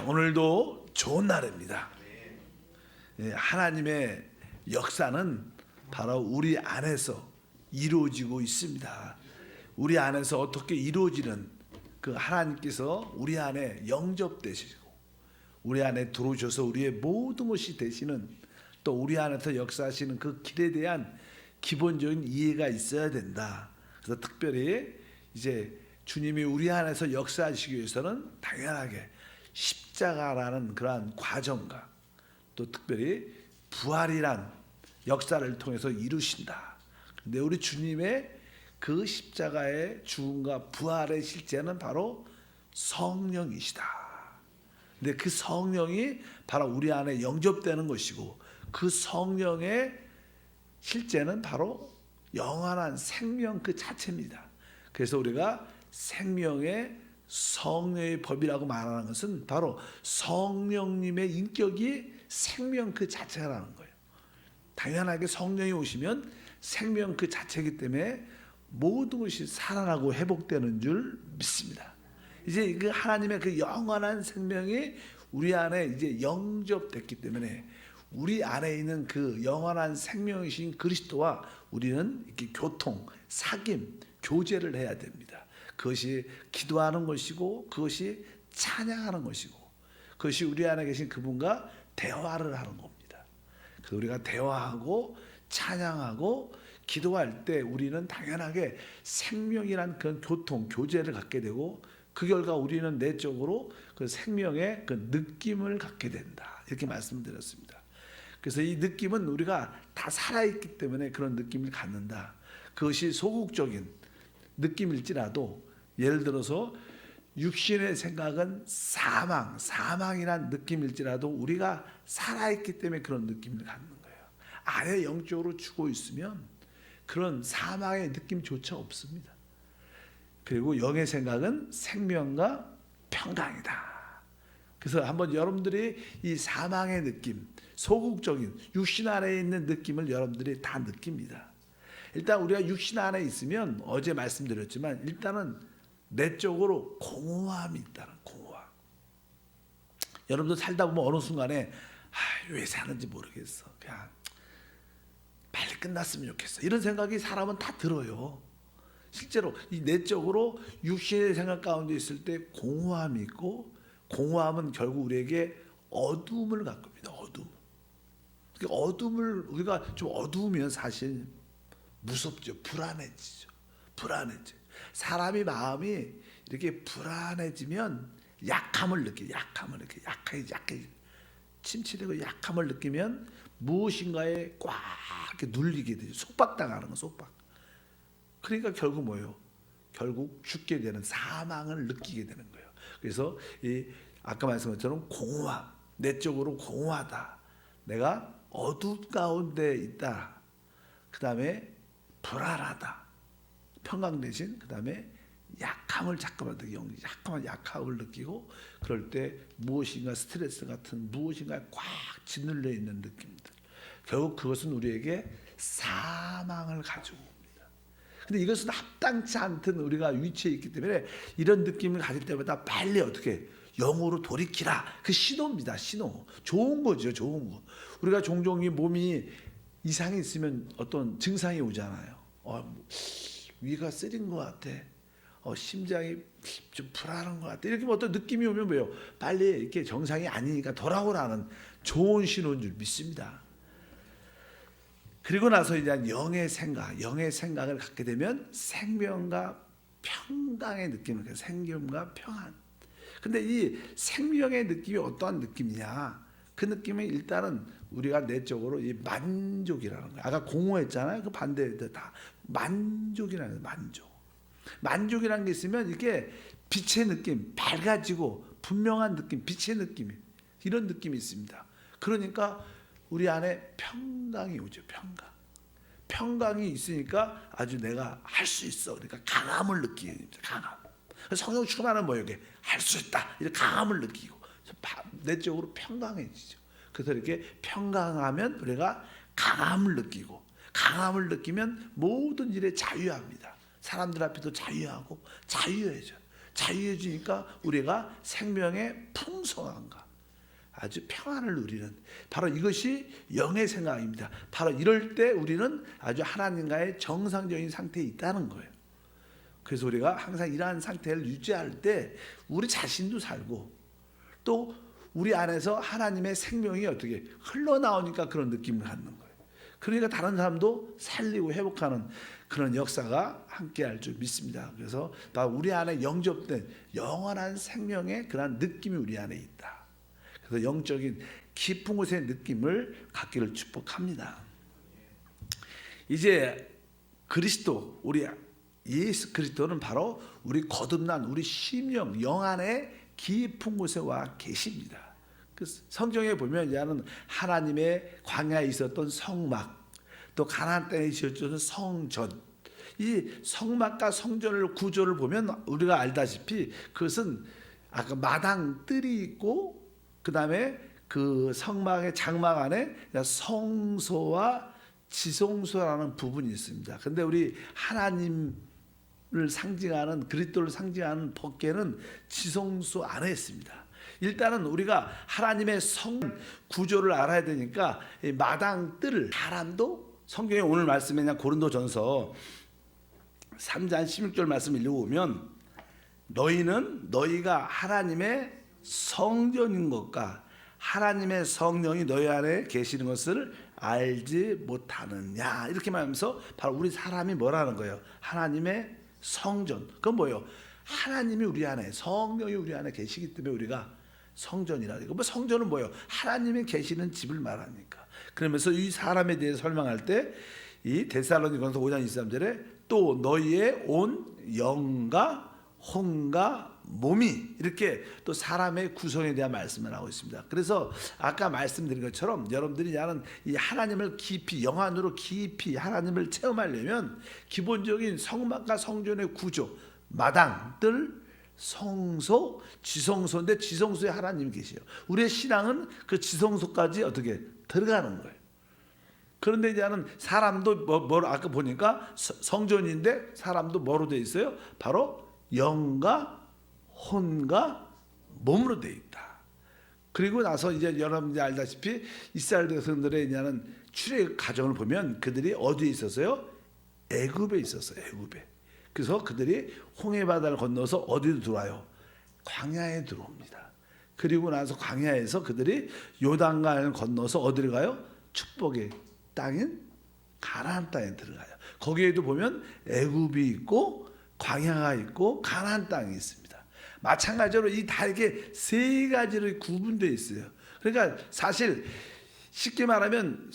오늘도 좋은 날입니다. 하나님의 역사는 바로 우리 안에서 이루어지고 있습니다. 우리 안에서 어떻게 이루어지는 그 하나님께서 우리 안에 영접되시고 우리 안에 들어오셔서 우리의 모든 것이 되시는, 또 우리 안에서 역사하시는 그 길에 대한 기본적인 이해가 있어야 된다. 그래서 특별히 이제 주님이 우리 안에서 역사하시기 위해서는 당연하게 십자가라는 그러한 과정과 또 특별히 부활이란 역사를 통해서 이루신다. 근데 우리 주님의 그 십자가의 죽음과 부활의 실제는 바로 성령이시다. 근데 그 성령이 바로 우리 안에 영접되는 것이고, 그 성령의 실제는 바로 영원한 생명 그 자체입니다. 그래서 우리가 생명의 성령의 법이라고 말하는 것은 바로 성령님의 인격이 생명 그 자체라는 거예요. 당연하게 성령이 오시면 생명 그 자체이기 때문에 모든 것이 살아나고 회복되는 줄 믿습니다. 이제 그 하나님의 그 영원한 생명이 우리 안에 이제 영접됐기 때문에 우리 안에 있는 그 영원한 생명이신 그리스도와 우리는 이렇게 교통, 사귐, 교제를 해야 됩니다. 그것이 기도하는 것이고, 그것이 찬양하는 것이고, 그것이 우리 안에 계신 그분과 대화를 하는 겁니다. 그래서 우리가 대화하고 찬양하고 기도할 때 우리는 당연하게 생명이란 그 교통, 교제를 갖게 되고, 그 결과 우리는 내적으로 그 생명의 그 느낌을 갖게 된다. 이렇게 말씀드렸습니다. 그래서 이 느낌은 우리가 다 살아있기 때문에 그런 느낌을 갖는다. 그것이 소극적인 느낌일지라도, 예를 들어서 육신의 생각은 사망이란 느낌일지라도 우리가 살아있기 때문에 그런 느낌을 갖는 거예요. 안에 영적으로 죽어 있으면 그런 사망의 느낌조차 없습니다. 그리고 영의 생각은 생명과 평강이다. 그래서 한번 여러분들이 이 사망의 느낌, 소극적인 육신 안에 있는 느낌을 여러분들이 다 느낍니다. 일단 우리가 육신 안에 있으면 어제 말씀드렸지만 일단은 내적으로 공허함이 있다는 공허함. 여러분들 살다 보면 어느 순간에 왜 사는지 모르겠어. 그냥 빨리 끝났으면 좋겠어. 이런 생각이 사람은 다 들어요. 실제로 이 내적으로 육신의 생각 가운데 있을 때 공허함이 있고, 공허함은 결국 우리에게 어두움을 갖고 있습니다. 어두움. 어두움을 우리가 좀 어두우면 사실 무섭죠. 불안해지죠. 불안해져. 사람이 마음이 이렇게 불안해지면 약함을 느껴요. 약하게 침체되고 약함을 느끼면 무엇인가에 꽉 이렇게 눌리게 되죠. 속박당하는 거, 속박. 그러니까 결국 뭐예요? 결국 죽게 되는 사망을 느끼게 되는 거예요. 그래서 이 아까 말씀한 것처럼 공허함, 내적으로 공허하다. 내가 어둠 가운데 있다. 그 다음에 불안하다. 평강 대신 그 다음에 약함을 자꾸만 느끼고, 약함을 느끼고, 그럴 때 무엇인가 스트레스 같은 무엇인가에 꽉 짓눌려 있는 느낌들. 결국 그것은 우리에게 사망을 가지고 옵니다. 근데 이것은 합당치 않던 우리가 위치에 있기 때문에 이런 느낌을 가질 때마다 빨리 어떻게 영으로 돌이키라. 그 신호입니다. 신호. 좋은 거죠. 좋은 거. 우리가 종종 이 몸이 이상이 있으면 어떤 증상이 오잖아요. 위가 쓰린 것 같아. 심장이 좀 불안한 것 같아. 이렇게 어떤 느낌이 오면 뭐예요? 빨리 이렇게 정상이 아니니까 돌아오라는 좋은 신호인 줄 믿습니다. 그리고 나서 이제 영의 생각을 갖게 되면 생명과 평강의 느낌을 갖게, 생명과 평안. 근데 이 생명의 느낌이 어떠한 느낌이냐? 그 느낌은 일단은 우리가 내적으로 이 만족이라는 거예요. 아까 공허했잖아요. 그 반대도 다 만족이라는 거예요. 만족이라는 게 있으면 이게 빛의 느낌, 밝아지고 분명한 느낌, 빛의 느낌, 이런 느낌이 있습니다. 그러니까 우리 안에 평강이 오죠. 평강이 있으니까 아주 내가 할 수 있어. 그러니까 강함을 느끼게 됩니다. 강함. 성령 충만하면 뭐예요? 할 수 있다. 이렇게 강함을 느끼고 내적으로 평강해지죠. 그래서 이렇게 평강하면 우리가 강함을 느끼고, 강함을 느끼면 모든 일에 자유합니다. 사람들 앞에도 자유하고 자유해져. 자유해지니까 우리가 생명의 풍성함과 아주 평안을 누리는, 바로 이것이 영의 생각입니다. 바로 이럴 때 우리는 아주 하나님과의 정상적인 상태에 있다는 거예요. 그래서 우리가 항상 이러한 상태를 유지할 때 우리 자신도 살고, 또 우리 안에서 하나님의 생명이 어떻게 흘러나오니까 그런 느낌을 갖는 거예요. 그러니까 다른 사람도 살리고 회복하는 그런 역사가 함께할 줄 믿습니다. 그래서 우리 안에 영접된 영원한 생명의 그런 느낌이 우리 안에 있다. 그래서 영적인 깊은 곳의 느낌을 갖기를 축복합니다. 이제 그리스도, 우리 예수 그리스도는 바로 우리 거듭난 우리 심령, 영 안에 깊은 곳에 와 계십니다. 그 성경에 보면 이제는 하나님의 광야에 있었던 성막, 또 가나안 땅에 지어졌던 성전, 이 성막과 성전을 구조를 보면 우리가 알다시피 그것은 아까 마당 뜰이 있고, 그 다음에 그 성막의 장막 안에 성소와 지성소라는 부분이 있습니다. 그런데 우리 하나님을 상징하는, 그리스도를 상징하는 법궤는 지성소 안에 있습니다. 일단은 우리가 하나님의 성 구조를 알아야 되니까 마당 뜰, 사람도 성경에 오늘 말씀에 그냥 고린도전서 3장 16절 말씀 읽어보면, 너희는 너희가 하나님의 성전인 것과 하나님의 성령이 너희 안에 계시는 것을 알지 못하느냐, 이렇게 말하면서 바로 우리 사람이 뭐라는 거예요? 하나님의 성전. 그건 뭐예요? 하나님이 우리 안에, 성령이 우리 안에 계시기 때문에 우리가 성전이라. 이거 뭐 성전은 뭐예요? 하나님이 계시는 집을 말하니까. 그러면서 이 사람에 대해 설명할 때 이 데살로니가서 5장 23절에 또 너희의 온 영과 혼과 몸이, 이렇게 또 사람의 구성에 대한 말씀을 하고 있습니다. 그래서 아까 말씀드린 것처럼 여러분들이 나는 이 하나님을 깊이, 영 안으로 깊이 하나님을 체험하려면 기본적인 성막과 성전의 구조, 마당, 뜰, 성소, 지성소인데 지성소에 하나님이 계세요. 우리의 신앙은 그 지성소까지 어떻게 들어가는 거예요. 그런데 이제는 사람도 아까 보니까 성전인데 사람도 뭐로 되어 있어요? 바로 영과 혼과 몸으로 되어 있다. 그리고 나서 이제 여러분들이 알다시피 이스라엘 백성들의 이제는 출애굽 과정을 보면 그들이 어디에 있었어요? 애굽에 있었어요. 애굽에. 그래서 그들이 홍해 바다를 건너서 어디로 들어와요? 광야에 들어옵니다. 그리고 나서 광야에서 그들이 요단강을 건너서 어디로 가요? 축복의 땅인 가나안 땅에 들어가요. 거기에도 보면 애굽이 있고 광야가 있고 가나안 땅이 있습니다. 마찬가지로 이 다 이렇게 세 가지로 구분되어 있어요. 그러니까 사실 쉽게 말하면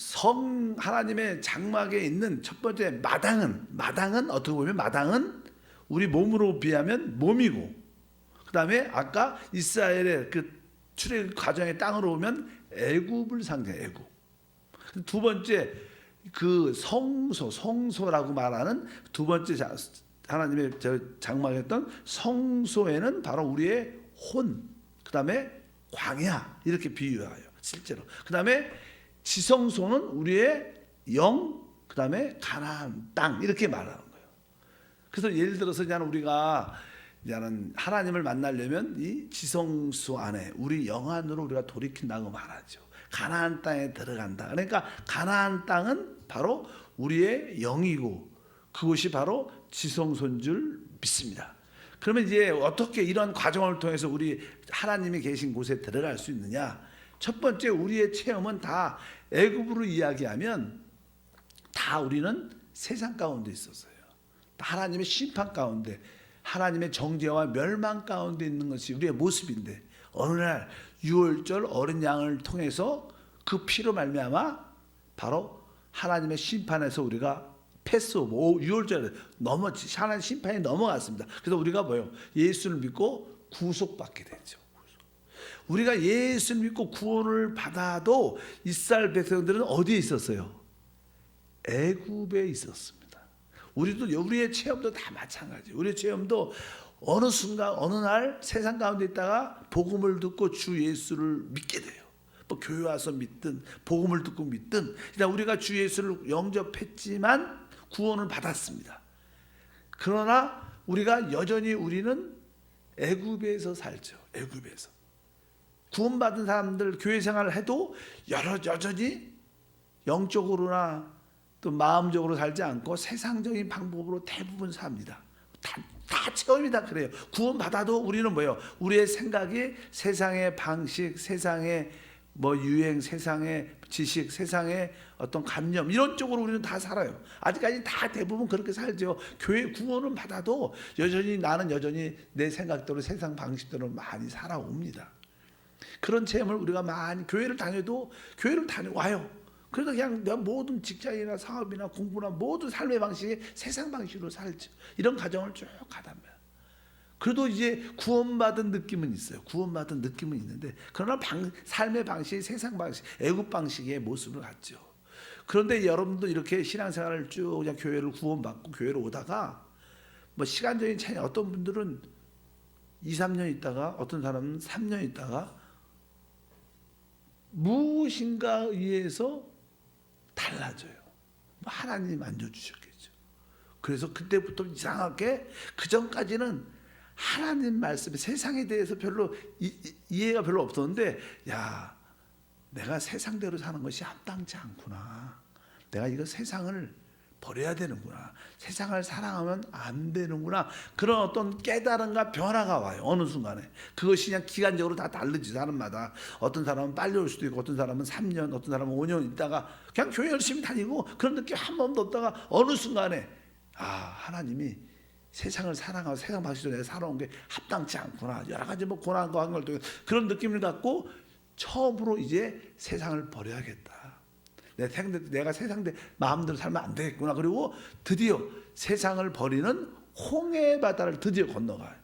하나님의 장막에 있는 첫 번째 마당은 어떻게 보면 마당은 우리 몸으로 비하면 몸이고, 그 다음에 아까 이스라엘의 그 출애굽 과정의 땅으로 오면 애굽을 상징해. 애굽. 두 번째 그 성소라고 말하는 두 번째 하나님의 장막했던 성소에는 바로 우리의 혼, 그 다음에 광야, 이렇게 비유해요. 실제로. 그 다음에 지성소는 우리의 영, 그 다음에 가나안 땅, 이렇게 말하는 거예요. 그래서 예를 들어서 우리가 하나님을 만나려면 이 지성소 안에 우리 영 안으로 우리가 돌이킨다고 말하죠. 가나안 땅에 들어간다. 그러니까 가나안 땅은 바로 우리의 영이고 그것이 바로 지성소인 줄 믿습니다. 그러면 이제 어떻게 이런 과정을 통해서 우리 하나님이 계신 곳에 들어갈 수 있느냐? 첫 번째, 우리의 체험은 다 애굽으로 이야기하면 다 우리는 세상 가운데 있었어요. 하나님의 심판 가운데, 하나님의 정죄와 멸망 가운데 있는 것이 우리의 모습인데, 어느 날 유월절 어린 양을 통해서 그 피로 말미암아 바로 하나님의 심판에서 우리가 패스오버, 유월절에 하나님 심판이 넘어갔습니다. 그래서 우리가 뭐예요? 예수를 믿고 구속받게 되죠. 우리가 예수를 믿고 구원을 받아도 이스라엘 백성들은 어디에 있었어요? 애굽에 있었습니다. 우리의 체험도 다 마찬가지예요. 우리의 체험도 어느 순간 어느 날 세상 가운데 있다가 복음을 듣고 주 예수를 믿게 돼요. 뭐 교회 와서 믿든 복음을 듣고 믿든 일단 우리가 주 예수를 영접했지만 구원을 받았습니다. 그러나 우리가 여전히 우리는 애굽에서 살죠. 애굽에서 구원받은 사람들 교회 생활을 해도 여전히 영적으로나 또 마음적으로 살지 않고 세상적인 방법으로 대부분 삽니다. 다 체험이 다 그래요. 구원받아도 우리는 뭐예요? 우리의 생각이 세상의 방식, 세상의 뭐 유행, 세상의 지식, 세상의 어떤 관념 이런 쪽으로 우리는 다 살아요. 아직까지 다 대부분 그렇게 살죠. 교회 구원은 받아도 나는 여전히 내 생각대로 세상 방식대로 많이 살아옵니다. 그런 체험을 우리가 많이 교회를 다녀와요. 그래서 그냥 내가 모든 직장이나 사업이나 공부나 모든 삶의 방식이 세상 방식으로 살죠. 이런 과정을 쭉 가다면 그래도 이제 구원받은 느낌은 있어요. 구원받은 느낌은 있는데 그러나 삶의 방식이 세상 방식, 애국 방식의 모습을 갖죠. 그런데 여러분도 이렇게 신앙생활을 쭉 그냥 교회를 구원받고 교회로 오다가 뭐 시간적인 차이, 어떤 분들은 2, 3년 있다가 어떤 사람은 3년 있다가 무엇인가 의해서 달라져요. 하나님이 만져주셨겠죠. 그래서 그때부터 이상하게 그 전까지는 하나님 말씀에 세상에 대해서 별로 이해가 별로 없었는데, 야, 내가 세상대로 사는 것이 합당치 않구나. 내가 이거 세상을 버려야 되는구나. 세상을 사랑하면 안 되는구나. 그런 어떤 깨달음과 변화가 와요. 어느 순간에. 그것이 그냥 기간적으로 다 다르지, 사람마다. 어떤 사람은 빨리 올 수도 있고, 어떤 사람은 3년, 어떤 사람은 5년 있다가 그냥 교회 열심히 다니고 그런 느낌 한 번도 없다가 어느 순간에 하나님이 세상을 사랑하고 세상 방식으로 내가 살아온 게 합당치 않구나. 여러 가지 뭐 고난과 한걸 통해 그런 느낌을 갖고 처음으로 이제 세상을 버려야겠다. 내가 세상대 마음대로 살면 안 되겠구나. 그리고 드디어 세상을 버리는 홍해 바다를 드디어 건너가요.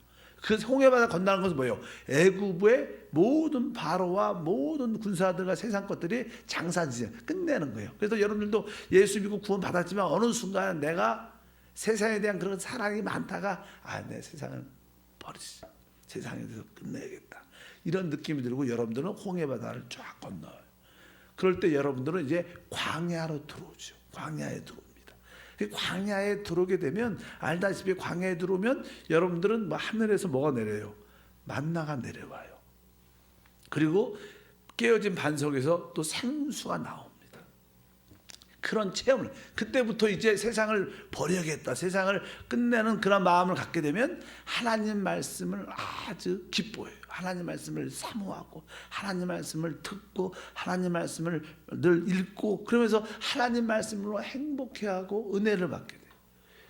그 홍해 바다 건너는 것은 뭐예요? 애굽의 모든 바로와 모든 군사들과 세상 것들이 장사지를 끝내는 거예요. 그래서 여러분들도 예수 믿고 구원 받았지만 어느 순간 내가 세상에 대한 그런 사랑이 많다가 내 세상을 버리지. 세상에 대해서 끝내야겠다. 이런 느낌이 들고 여러분들은 홍해 바다를 쫙 건너요. 그럴 때 여러분들은 이제 광야로 들어오죠. 광야에 들어옵니다. 광야에 들어오게 되면 알다시피 광야에 들어오면 여러분들은 뭐 하늘에서 뭐가 내려요? 만나가 내려와요. 그리고 깨어진 반석에서 또 생수가 나옵니다. 그런 체험을 그때부터 이제 세상을 버려야겠다. 세상을 끝내는 그런 마음을 갖게 되면 하나님 말씀을 아주 기뻐해요. 하나님 말씀을 사모하고 하나님 말씀을 듣고 하나님 말씀을 늘 읽고 그러면서 하나님 말씀으로 행복해하고 은혜를 받게 돼요.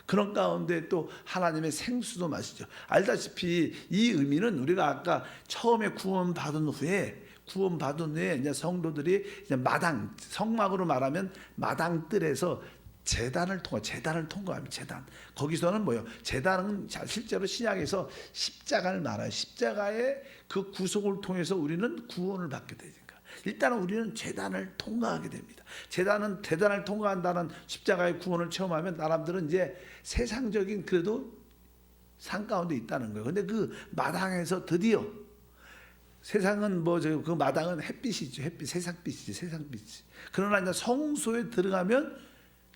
그런 가운데 또 하나님의 생수도 마시죠. 알다시피 이 의미는 우리가 아까 처음에 구원받은 후에 이제 성도들이 이제 마당, 성막으로 말하면 마당뜰에서 제단을 통과합니다. 제단. 거기서는 뭐예요? 제단은 실제로 신약에서 십자가를 말해요. 십자가의 그 구속을 통해서 우리는 구원을 받게 되니까. 일단은 우리는 제단을 통과하게 됩니다. 제단을 통과한다는 십자가의 구원을 체험하면 사람들은 이제 세상적인 그래도 산 가운데 있다는 거예요. 근데 그 마당에서 드디어 세상은 그 마당은 햇빛이죠. 세상빛이지, 세상빛이. 그러나 이제 성소에 들어가면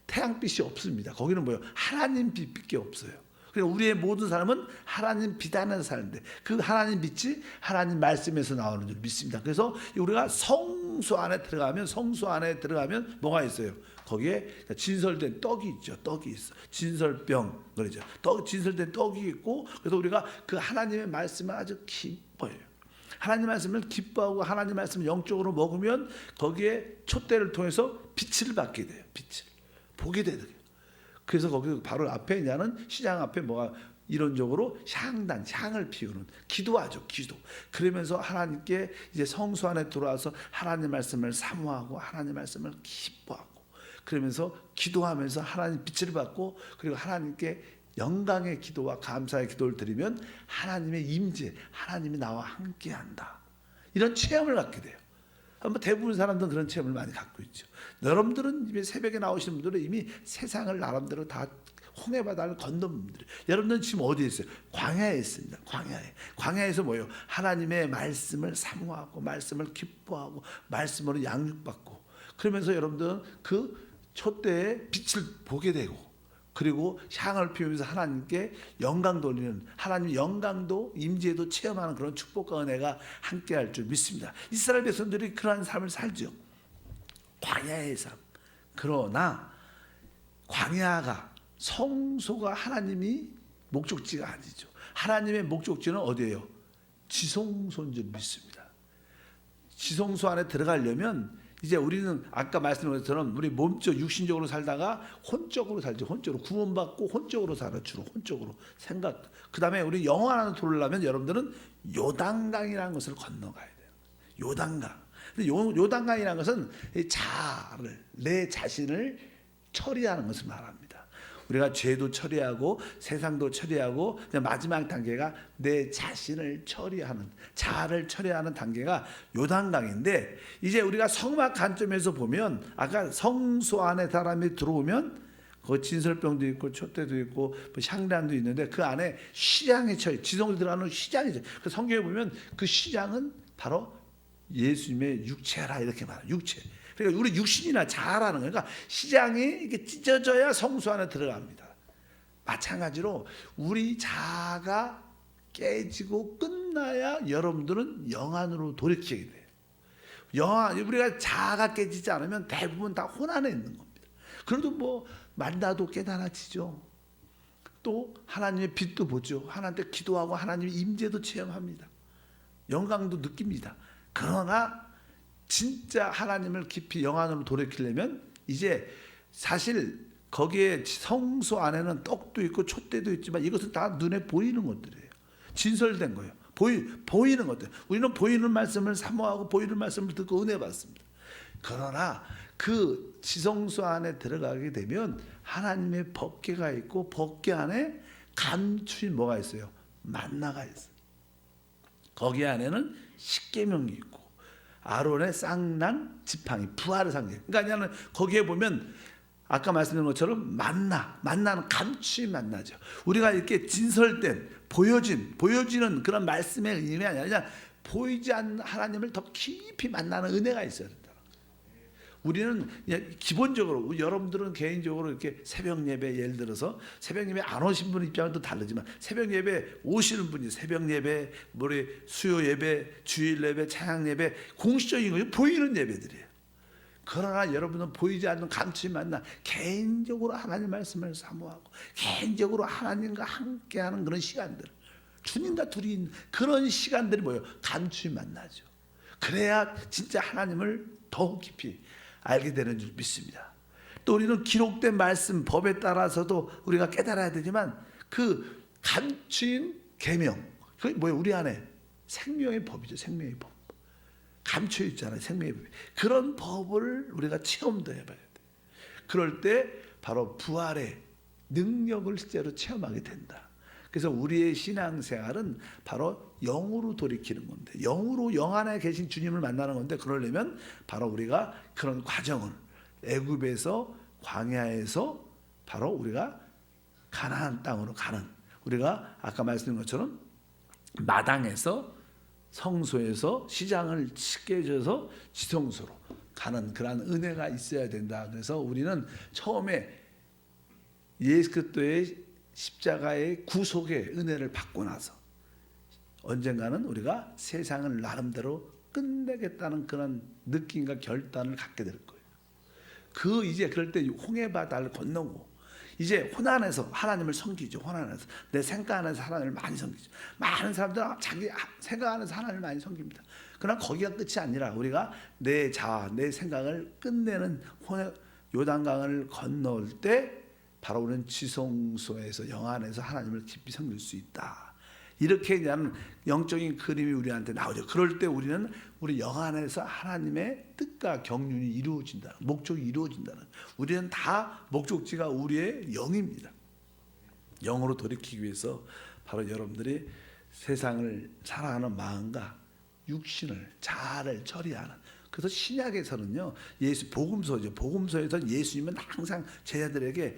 태양빛이 없습니다. 거기는 뭐예요? 하나님 빛밖에 없어요. 그러니까 우리의 모든 사람은 하나님 빛 안에서 사는데 그 하나님 빛이 하나님 말씀에서 나오는 줄 믿습니다. 그래서 우리가 성소 안에 들어가면 뭐가 있어요? 거기에 진설된 떡이 있죠. 떡이 있어. 진설병 그러죠. 진설된 떡이 있고 그래서 우리가 그 하나님의 말씀을 아주 기뻐해요. 하나님 말씀을 기뻐하고 하나님 말씀을 영적으로 먹으면 거기에 촛대를 통해서 빛을 받게 돼요. 빛을 보게 되는 거예요. 그래서 거기 바로 앞에 있냐는 시장 앞에 뭐가 이론적으로 향을 피우는 기도하죠. 기도. 그러면서 하나님께 이제 성소 안에 들어와서 하나님 말씀을 사모하고 하나님 말씀을 기뻐하고 그러면서 기도하면서 하나님 빛을 받고 그리고 하나님께 영광의 기도와 감사의 기도를 드리면 하나님의 임재, 하나님이 나와 함께한다. 이런 체험을 갖게 돼요. 대부분 사람들은 그런 체험을 많이 갖고 있죠. 여러분들은 이미 새벽에 나오시는 분들은 이미 세상을 나름대로 다 홍해 바다를 건넌 분들. 여러분들은 지금 어디에 있어요? 광야에 있습니다. 광야에서 뭐예요? 하나님의 말씀을 사모하고 말씀을 기뻐하고 말씀으로 양육받고 그러면서 여러분들은 그 촛대의 빛을 보게 되고 그리고 향을 피우면서 하나님께 영광 돌리는, 하나님 영광도 임재도 체험하는 그런 축복과 은혜가 함께할 줄 믿습니다. 이스라엘 백성들이 그러한 삶을 살죠. 광야의 삶. 그러나 광야가, 성소가 하나님이 목적지가 아니죠. 하나님의 목적지는 어디예요? 지성소인 줄 믿습니다. 지성소 안에 들어가려면 이제 우리는 아까 말씀드린 것처럼 우리 몸적 육신적으로 살다가 혼적으로 살죠. 혼적으로 구원받고 혼적으로 살아. 주로 혼적으로 생각. 그 다음에 우리 영원 안으로 들어오려면 여러분들은 요단강이라는 것을 건너가야 돼요. 요단강. 근데 요단강이라는 것은 자아를, 내 자신을 처리하는 것을 말합니다. 우리가 죄도 처리하고 세상도 처리하고 마지막 단계가 내 자신을 처리하는, 자아를 처리하는 단계가 요단강인데, 이제 우리가 성막 관점에서 보면 아까 성소 안에 사람이 들어오면 그 진설병도 있고 촛대도 있고 향단도 있는데 그 안에 시장이 처해, 지성으로 들어가는 시장이죠. 그 성경에 보면 그 시장은 바로 예수님의 육체라 이렇게 말해요. 육체. 그러니까 우리 육신이나 자아라는 거니까 시장이 이렇게 찢어져야 성소 안에 들어갑니다. 마찬가지로 우리 자아가 깨지고 끝나야 여러분들은 영안으로 돌이키게 돼요. 우리가 자아가 깨지지 않으면 대부분 다 혼안에 있는 겁니다. 그래도 뭐 만나도 깨달아지죠. 또 하나님의 빛도 보죠. 하나님께 기도하고 하나님의 임재도 체험합니다. 영광도 느낍니다. 그러나 진짜 하나님을 깊이 영안으로 돌이키려면 이제 사실 거기에 성소 안에는 떡도 있고 촛대도 있지만 이것은 다 눈에 보이는 것들이에요. 진설된 거예요. 보이는 것들. 우리는 보이는 말씀을 사모하고 보이는 말씀을 듣고 은혜 받습니다. 그러나 그 지성소 안에 들어가게 되면 하나님의 법궤가 있고 법궤 안에 감추인 뭐가 있어요? 만나가 있어요. 거기 안에는 십계명이 있고 아론의 쌍난 지팡이, 부활의 상징. 그러니까 거기에 보면 아까 말씀드린 것처럼 만나는 감추인 만나죠. 우리가 이렇게 진설된 보여지는 그런 말씀의 의미 아니라 그냥 보이지 않는 하나님을 더 깊이 만나는 은혜가 있어야 된다. 우리는 기본적으로 여러분들은 개인적으로 이렇게 새벽 예배, 예를 들어서 새벽 예배 안 오신 분 입장은 또 다르지만 새벽 예배 오시는 분이 새벽 예배, 수요 예배, 주일 예배, 찬양 예배 공식적인 거 보이는 예배들이에요. 그러나 여러분은 보이지 않는 감추인 만나, 개인적으로 하나님 말씀을 사모하고 개인적으로 하나님과 함께하는 그런 시간들, 주님과 둘이 있는 그런 시간들이 뭐예요? 감추인 만나죠. 그래야 진짜 하나님을 더욱 깊이 알게 되는 줄 믿습니다. 또 우리는 기록된 말씀, 법에 따라서도 우리가 깨달아야 되지만 그 감추인 계명, 그게 뭐예요? 우리 안에 생명의 법이죠. 생명의 법. 감춰 있잖아요. 생명의 법. 그런 법을 우리가 체험도 해봐야 돼. 그럴 때 바로 부활의 능력을 실제로 체험하게 된다. 그래서 우리의 신앙생활은 바로 영으로 돌이키는 건데, 영으로 영 안에 계신 주님을 만나는 건데, 그러려면 바로 우리가 그런 과정을 애굽에서 광야에서 바로 우리가 가나안 땅으로 가는, 우리가 아까 말씀드린 것처럼 마당에서 성소에서 시장을 깨져서 지성소로 가는 그러한 은혜가 있어야 된다. 그래서 우리는 처음에 예수 그리스도의 십자가의 구속의 은혜를 받고 나서 언젠가는 우리가 세상을 나름대로 끝내겠다는 그런 느낌과 결단을 갖게 될 거예요. 이제 그럴 때 홍해 바다를 건너고 이제 혼안에서 하나님을 섬기죠. 혼안에서 내 생각 안에서 하나님을 많이 섬기죠. 많은 사람들은 자기 생각 안에서 하나님을 많이 섬깁니다. 그러나 거기가 끝이 아니라 우리가 내 자아, 내 생각을 끝내는 요단강을 건널 때 바로 우리는 지성소에서 영안에서 하나님을 깊이 섬길 수 있다. 이렇게 대한 영적인 그림이 우리한테 나오죠. 그럴 때 우리는 우리 영안에서 하나님의 뜻과 경륜이 이루어진다는, 목적이 이루어진다는, 우리는 다 목적지가 우리의 영입니다. 영으로 돌이키기 위해서 바로 여러분들이 세상을 사랑하는 마음과 육신을, 자아를 처리하는, 그래서 신약에서는요, 복음서죠. 복음서에서 예수님은 항상 제자들에게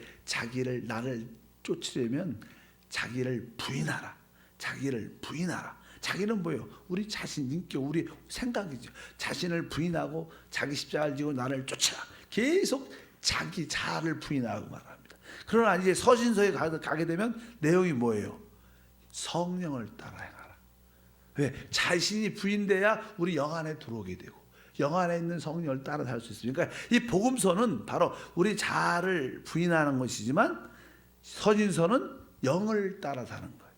나를 쫓으려면 자기를 부인하라. 자기를 부인하라. 자기는 뭐예요? 우리 자신, 인격, 우리 생각이죠. 자신을 부인하고 자기 십자가를 지고 나를 쫓아라. 계속 자기 자아를 부인하고 말합니다. 그러나 이제 서신서에 가게 되면 내용이 뭐예요? 성령을 따라 행하라. 왜? 자신이 부인돼야 우리 영 안에 들어오게 되고 영 안에 있는 성령을 따라 살 수 있습니다. 그러니까 이 복음서는 바로 우리 자아를 부인하는 것이지만 서신서는 영을 따라 사는 거예요.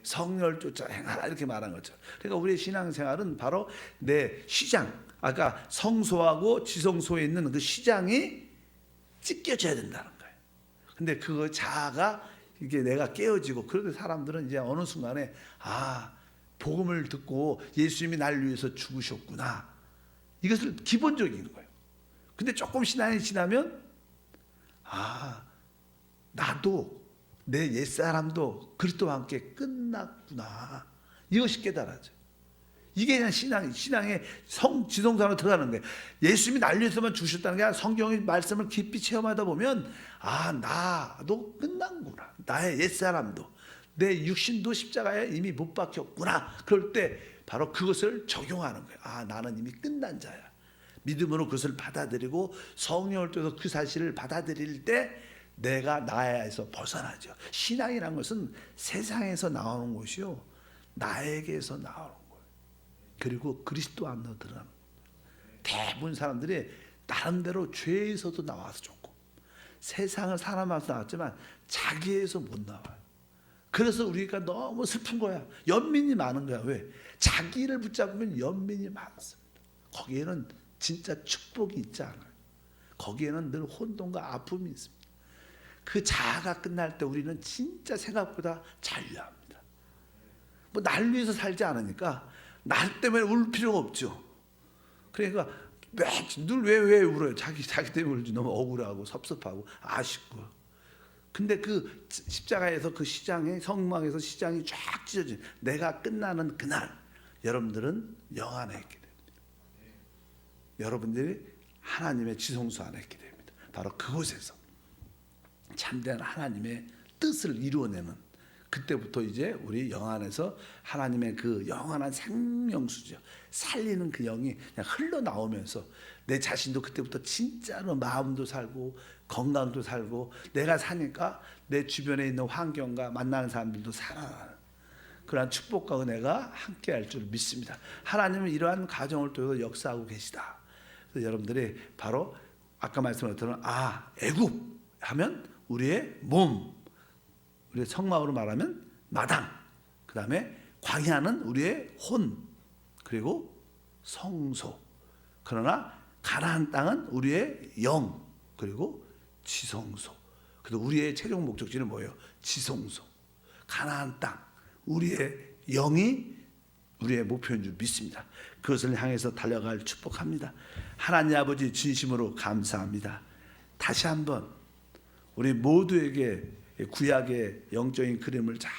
성령을 쫓아 행하라 이렇게 말한 거죠. 그러니까 우리의 신앙생활은 바로 내 시장, 아까 성소하고 지성소에 있는 그 시장이 찢겨져야 된다는 거예요. 근데 그거 자아가 이게 내가 깨어지고 그런데 사람들은 이제 어느 순간에 복음을 듣고 예수님이 날 위해서 죽으셨구나. 이것을 기본적인 거예요. 근데 조금 신앙이 지나면 나도 내 옛사람도 그리스도와 함께 끝났구나. 이것이 깨달아져. 이게 그냥 신앙의 지성소로 들어가는 거예요. 예수님이 날 위해서만 죽으셨다는 게 아니라 성경의 말씀을 깊이 체험하다 보면 나도 끝난구나. 나의 옛사람도 내 육신도 십자가에 이미 못 박혔구나. 그럴 때 바로 그것을 적용하는 거예요. 나는 이미 끝난 자야. 믿음으로 그것을 받아들이고 성령을 통해서 그 사실을 받아들일 때 내가 나에서 벗어나죠. 신앙이라는 것은 세상에서 나오는 것이요 나에게서 나오는 거예요. 그리고 그리스도 안으로 들어가는 거예요. 대부분 사람들이 나름대로 죄에서도 나와서 좋고 세상을 사람에서 나왔지만 자기에서 못 나와요. 그래서 우리가 너무 슬픈 거야. 연민이 많은 거야. 왜? 자기를 붙잡으면 연민이 많습니다. 거기에는 진짜 축복이 있지 않아요. 거기에는 늘 혼돈과 아픔이 있습니다. 그 자아가 끝날 때 우리는 진짜 생각보다 자유합니다. 뭐 날 위해서 살지 않으니까 날 때문에 울 필요가 없죠. 그러니까 늘 왜 울어요? 자기 때문에 울지. 너무 억울하고 섭섭하고 아쉽고. 근데 그 십자가에서 그 시장의 성막에서 시장이 쫙 찢어진 내가 끝나는 그날 여러분들은 영 안에 있게 됩니다. 여러분들이 하나님의 지성소 안에 있게 됩니다. 바로 그곳에서 참된 하나님의 뜻을 이루어내는 그때부터 이제 우리 영 안에서 하나님의 그 영원한 생명수죠. 살리는 그 영이 그냥 흘러나오면서 내 자신도 그때부터 진짜로 마음도 살고 건강도 살고 내가 사니까 내 주변에 있는 환경과 만나는 사람들도 살아나는 그러한 축복과 은혜가 함께할 줄 믿습니다. 하나님은 이러한 가정을 통해서 역사하고 계시다. 그래서 여러분들이 바로 아까 말씀드렸던 애굽 하면 우리의 몸, 우리의 성막으로 말하면 마당, 그 다음에 광야는 우리의 혼, 그리고 성소. 그러나 가나안 땅은 우리의 영, 그리고 지성소. 그래서 우리의 최종 목적지는 뭐예요? 지성소. 가나안 땅, 우리의 영이 우리의 목표인 줄 믿습니다. 그것을 향해서 달려갈 축복합니다. 하나님 아버지 진심으로 감사합니다. 다시 한번 우리 모두에게 구약의 영적인 그림을 잘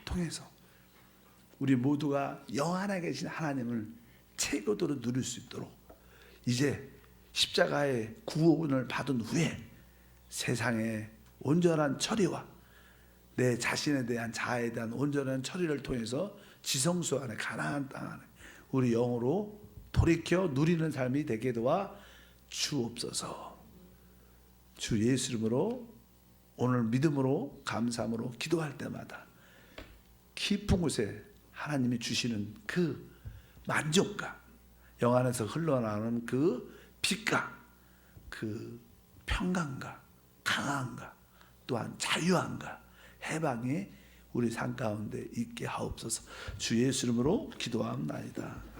통해서 우리 모두가 영 안에 계신 하나님을 최고도로 누릴 수 있도록 이제 십자가의 구원을 받은 후에 세상의 온전한 처리와 내 자신에 대한 자아에 대한 온전한 처리를 통해서 지성소 안에 가나안 땅 안에 우리 영으로 돌이켜 누리는 삶이 되게 도와 주옵소서. 주 예수 이름으로 오늘 믿음으로 감사함으로 기도할 때마다 깊은 곳에 하나님이 주시는 그 만족감, 영 안에서 흘러나오는 그 빛과 그 평강과 강함과 또한 자유함과 해방이 우리 삶 가운데 있게 하옵소서. 주 예수 이름으로 기도합나이다.